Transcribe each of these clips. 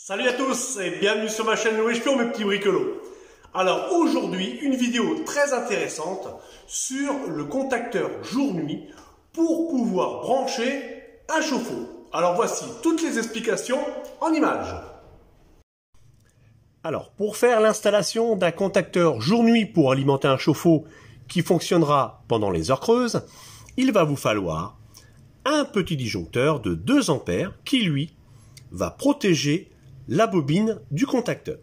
Salut à tous et bienvenue sur ma chaîne Louis Pion, mes petits bricolos. Alors aujourd'hui, une vidéo très intéressante sur le contacteur jour-nuit pour pouvoir brancher un chauffe-eau. Alors voici toutes les explications en images. Alors pour faire l'installation d'un contacteur jour-nuit pour alimenter un chauffe-eau qui fonctionnera pendant les heures creuses, il va vous falloir un petit disjoncteur de 2 ampères qui lui va protéger la bobine du contacteur.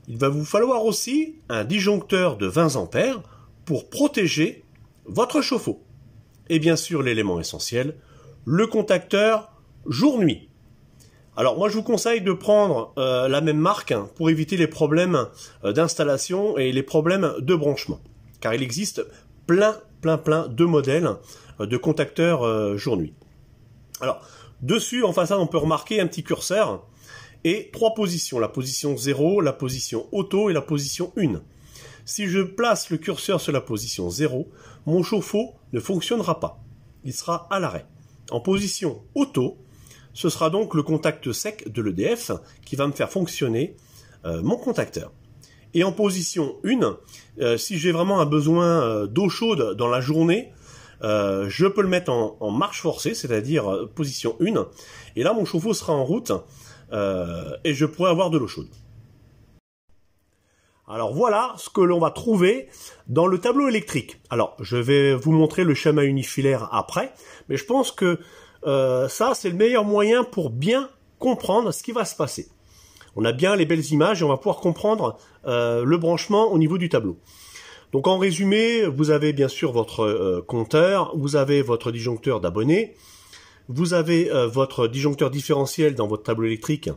Il va vous falloir aussi un disjoncteur de 20 ampères pour protéger votre chauffe-eau. Et bien sûr l'élément essentiel, le contacteur jour-nuit. Alors moi je vous conseille de prendre la même marque pour éviter les problèmes d'installation et les problèmes de branchement. Car il existe plein de modèles de contacteurs jour-nuit. Alors dessus en façade on peut remarquer un petit curseur et 3 positions, la position 0, la position auto et la position 1. Si je place le curseur sur la position 0, mon chauffe-eau ne fonctionnera pas. Il sera à l'arrêt. En position auto, ce sera donc le contact sec de l'EDF qui va me faire fonctionner mon contacteur. Et en position 1, si j'ai vraiment un besoin d'eau chaude dans la journée, je peux le mettre en marche forcée, c'est-à-dire position 1. Et là, mon chauffe-eau sera en route et je pourrai avoir de l'eau chaude. Alors voilà ce que l'on va trouver dans le tableau électrique. Alors je vais vous montrer le schéma unifilaire après, mais je pense que ça c'est le meilleur moyen pour bien comprendre ce qui va se passer. On a bien les belles images et on va pouvoir comprendre le branchement au niveau du tableau. Donc en résumé, vous avez bien sûr votre compteur, vous avez votre disjoncteur d'abonnés, vous avez votre disjoncteur différentiel dans votre tableau électrique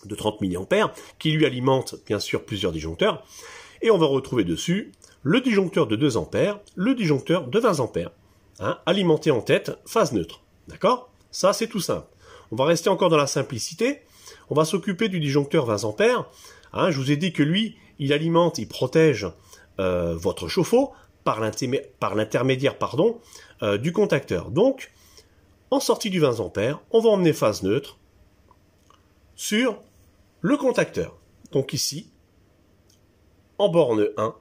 de 30 mA qui lui alimente bien sûr plusieurs disjoncteurs. Et on va retrouver dessus le disjoncteur de 2 ampères, le disjoncteur de 20 ampères. Alimenté en tête, phase neutre. D'accord? Ça c'est tout simple. On va rester encore dans la simplicité. On va s'occuper du disjoncteur 20 ampères. Je vous ai dit que lui, il alimente, il protège votre chauffe-eau par l'intermédiaire du contacteur. Donc, en sortie du 20 ampères, on va emmener phase neutre sur le contacteur. Donc ici, en borne 1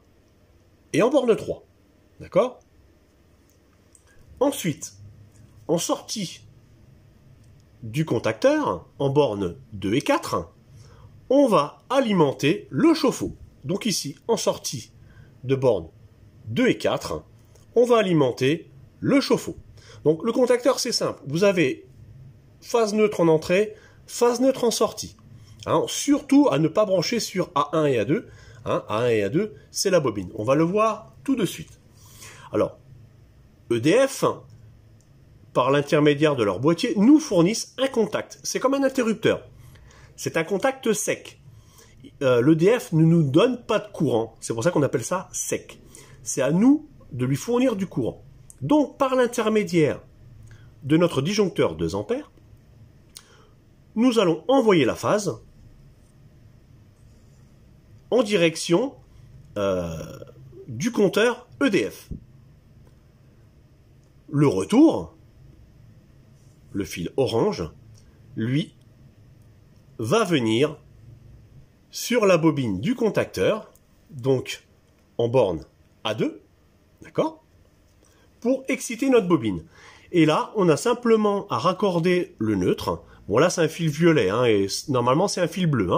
et en borne 3. D'accord? Ensuite, en sortie du contacteur, en borne 2 et 4, on va alimenter le chauffe-eau. Donc ici, en sortie de borne 2 et 4, on va alimenter le chauffe-eau. Donc le contacteur c'est simple, vous avez phase neutre en entrée, phase neutre en sortie. Surtout à ne pas brancher sur A1 et A2. A1 et A2 c'est la bobine, on va le voir tout de suite. Alors EDF, par l'intermédiaire de leur boîtier, nous fournissent un contact. C'est comme un interrupteur. C'est un contact sec. L'EDF ne nous donne pas de courant. C'est pour ça qu'on appelle ça sec. C'est à nous de lui fournir du courant. Donc, par l'intermédiaire de notre disjoncteur 2 ampères, nous allons envoyer la phase en direction du compteur EDF. Le retour, le fil orange, lui, va venir sur la bobine du contacteur, donc en borne A2, d'accord, pour exciter notre bobine. Et là, on a simplement à raccorder le neutre. Bon, là, c'est un fil violet, et normalement, c'est un fil bleu.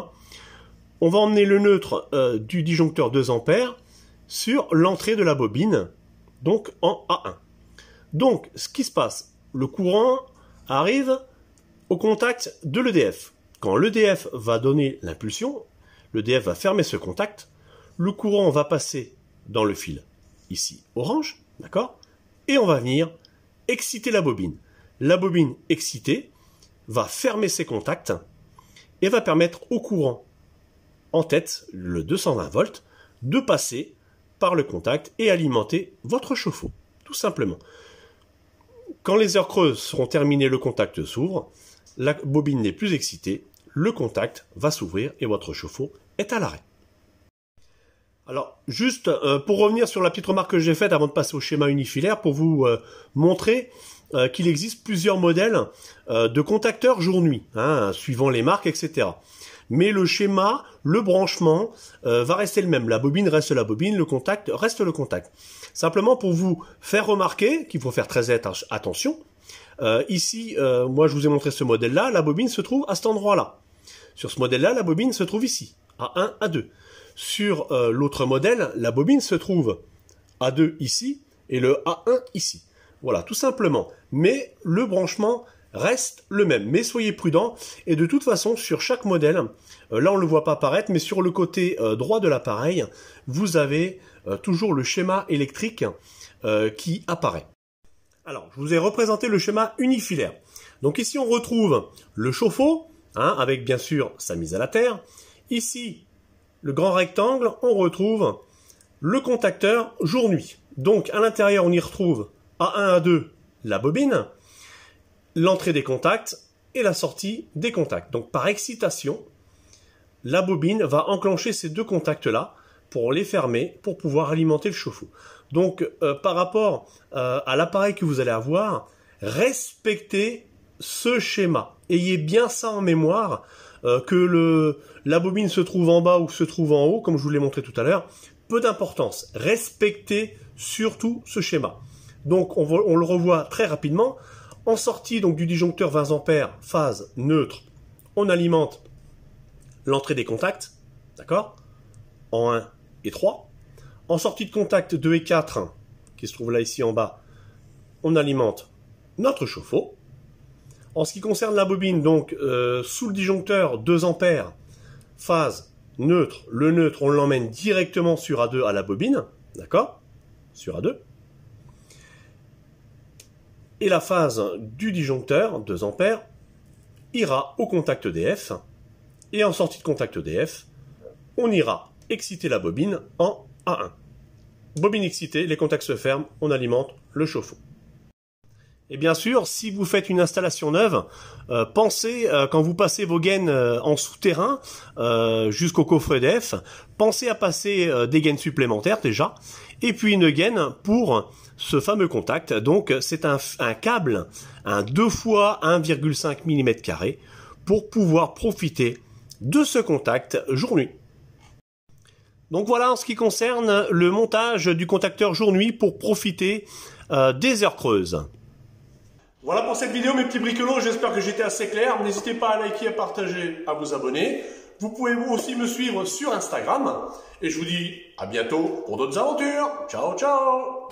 On va emmener le neutre du disjoncteur 2 ampères sur l'entrée de la bobine, donc en A1. Donc, ce qui se passe, le courant arrive au contact de l'EDF. Quand l'EDF va donner l'impulsion, l'EDF va fermer ce contact, le courant va passer dans le fil, ici, orange, d'accord? Et on va venir exciter la bobine. La bobine excitée va fermer ses contacts et va permettre au courant en tête, le 220 volts, de passer par le contact et alimenter votre chauffe-eau, tout simplement. Quand les heures creuses seront terminées, le contact s'ouvre, la bobine n'est plus excitée, le contact va s'ouvrir et votre chauffe-eau est à l'arrêt. Alors, juste pour revenir sur la petite remarque que j'ai faite avant de passer au schéma unifilaire, pour vous montrer qu'il existe plusieurs modèles de contacteurs jour-nuit, hein, suivant les marques, etc. Mais le schéma, le branchement va rester le même. La bobine reste la bobine, le contact reste le contact. Simplement pour vous faire remarquer qu'il faut faire très attention. Ici, moi je vous ai montré ce modèle-là, la bobine se trouve à cet endroit-là. Sur ce modèle-là, la bobine se trouve ici, A1, A2. Sur l'autre modèle, la bobine se trouve A2 ici et le A1 ici. Voilà, tout simplement. Mais le branchement reste le même. Mais soyez prudents. Et de toute façon, sur chaque modèle, là on ne le voit pas apparaître, mais sur le côté droit de l'appareil, vous avez toujours le schéma électrique qui apparaît. Alors, je vous ai représenté le schéma unifilaire. Donc ici, on retrouve le chauffe-eau, hein, avec bien sûr sa mise à la terre. Ici, le grand rectangle, on retrouve le contacteur jour-nuit. Donc à l'intérieur, on y retrouve A1, A2, la bobine, l'entrée des contacts et la sortie des contacts. Donc par excitation, la bobine va enclencher ces deux contacts-là pour les fermer, pour pouvoir alimenter le chauffe-eau. Donc par rapport à l'appareil que vous allez avoir, respectez ce schéma. Ayez bien ça en mémoire, que la bobine se trouve en bas ou se trouve en haut, comme je vous l'ai montré tout à l'heure, peu d'importance. Respectez surtout ce schéma. Donc on le revoit très rapidement. En sortie donc du disjoncteur 20 ampères, phase neutre, on alimente l'entrée des contacts, d'accord, en 1 et 3. En sortie de contact 2 et 4, qui se trouve là ici en bas, on alimente notre chauffe-eau. En ce qui concerne la bobine, donc sous le disjoncteur 2 ampères, phase neutre, le neutre, on l'emmène directement sur A2 à la bobine, d'accord, sur A2. Et la phase du disjoncteur, 2 ampères, ira au contact DF. Et en sortie de contact DF, on ira exciter la bobine en A1. Bobine excitée, les contacts se ferment, on alimente le chauffe-eau. Et bien sûr, si vous faites une installation neuve, pensez, quand vous passez vos gaines en souterrain jusqu'au coffre EDF, pensez à passer des gaines supplémentaires déjà, et puis une gaine pour ce fameux contact. Donc c'est un câble, un 2 fois 1,5 mm pour pouvoir profiter de ce contact jour-nuit. Donc voilà en ce qui concerne le montage du contacteur jour-nuit pour profiter des heures creuses. Voilà pour cette vidéo mes petits bricolos, j'espère que j'étais assez clair. N'hésitez pas à liker, à partager, à vous abonner. Vous pouvez aussi me suivre sur Instagram. Et je vous dis à bientôt pour d'autres aventures. Ciao, ciao!